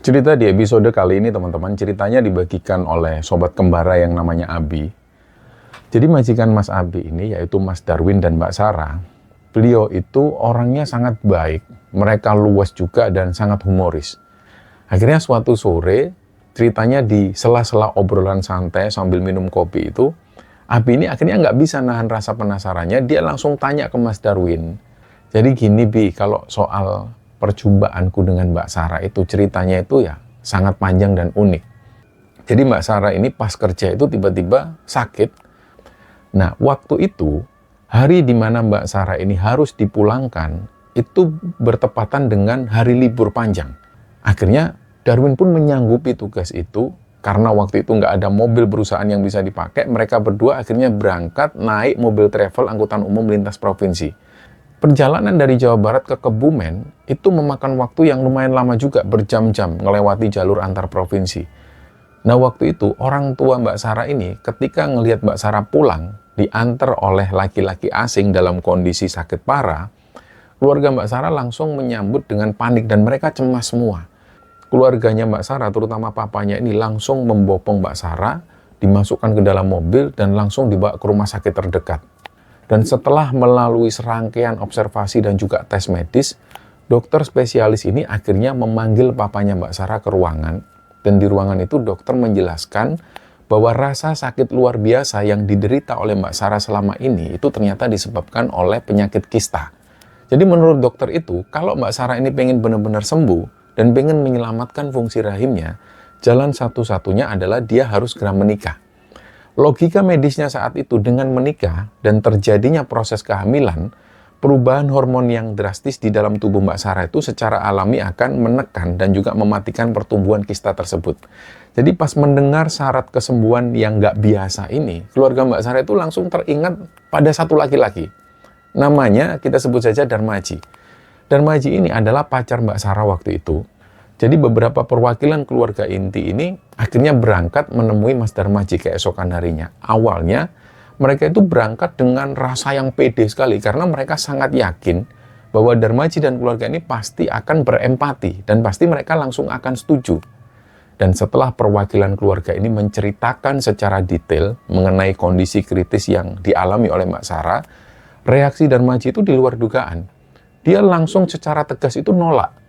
Cerita di episode kali ini teman-teman, ceritanya dibagikan oleh sobat kembara yang namanya Abi. Jadi majikan Mas Abi ini yaitu Mas Darwin dan Mbak Sarah, beliau itu orangnya sangat baik, mereka luas juga dan sangat humoris. Akhirnya suatu sore, ceritanya di sela-sela obrolan santai sambil minum kopi itu, Abi ini akhirnya nggak bisa nahan rasa penasarannya, dia langsung tanya ke Mas Darwin. Jadi gini Bi, kalau soal perjumpaanku dengan Mbak Sarah itu ceritanya itu ya sangat panjang dan unik. Jadi Mbak Sarah ini pas kerja itu tiba-tiba sakit. Nah, waktu itu hari di mana Mbak Sarah ini harus dipulangkan itu bertepatan dengan hari libur panjang. Akhirnya Darwin pun menyanggupi tugas itu karena waktu itu nggak ada mobil perusahaan yang bisa dipakai. Mereka berdua akhirnya berangkat naik mobil travel angkutan umum lintas provinsi. Perjalanan dari Jawa Barat ke Kebumen itu memakan waktu yang lumayan lama juga, berjam-jam melewati jalur antar provinsi. Nah waktu itu orang tua Mbak Sarah ini ketika ngelihat Mbak Sarah pulang diantar oleh laki-laki asing dalam kondisi sakit parah, keluarga Mbak Sarah langsung menyambut dengan panik dan mereka cemas semua. Keluarganya Mbak Sarah, terutama papanya ini langsung membopong Mbak Sarah, dimasukkan ke dalam mobil dan langsung dibawa ke rumah sakit terdekat. Dan setelah melalui serangkaian observasi dan juga tes medis, dokter spesialis ini akhirnya memanggil papanya Mbak Sarah ke ruangan. Dan di ruangan itu dokter menjelaskan bahwa rasa sakit luar biasa yang diderita oleh Mbak Sarah selama ini itu ternyata disebabkan oleh penyakit kista. Jadi menurut dokter itu, kalau Mbak Sarah ini pengen benar-benar sembuh dan pengen menyelamatkan fungsi rahimnya, jalan satu-satunya adalah dia harus segera menikah. Logika medisnya saat itu dengan menikah dan terjadinya proses kehamilan, perubahan hormon yang drastis di dalam tubuh Mbak Sarah itu secara alami akan menekan dan juga mematikan pertumbuhan kista tersebut. Jadi pas mendengar syarat kesembuhan yang nggak biasa ini, keluarga Mbak Sarah itu langsung teringat pada satu laki-laki. Namanya kita sebut saja Darmaji. Darmaji ini adalah pacar Mbak Sarah waktu itu. Jadi beberapa perwakilan keluarga inti ini akhirnya berangkat menemui Mas Darmaji keesokan harinya. Awalnya mereka itu berangkat dengan rasa yang pede sekali karena mereka sangat yakin bahwa Darmaji dan keluarga ini pasti akan berempati dan pasti mereka langsung akan setuju. Dan setelah perwakilan keluarga ini menceritakan secara detail mengenai kondisi kritis yang dialami oleh Mbak Sarah, reaksi Darmaji itu di luar dugaan. Dia langsung secara tegas itu nolak.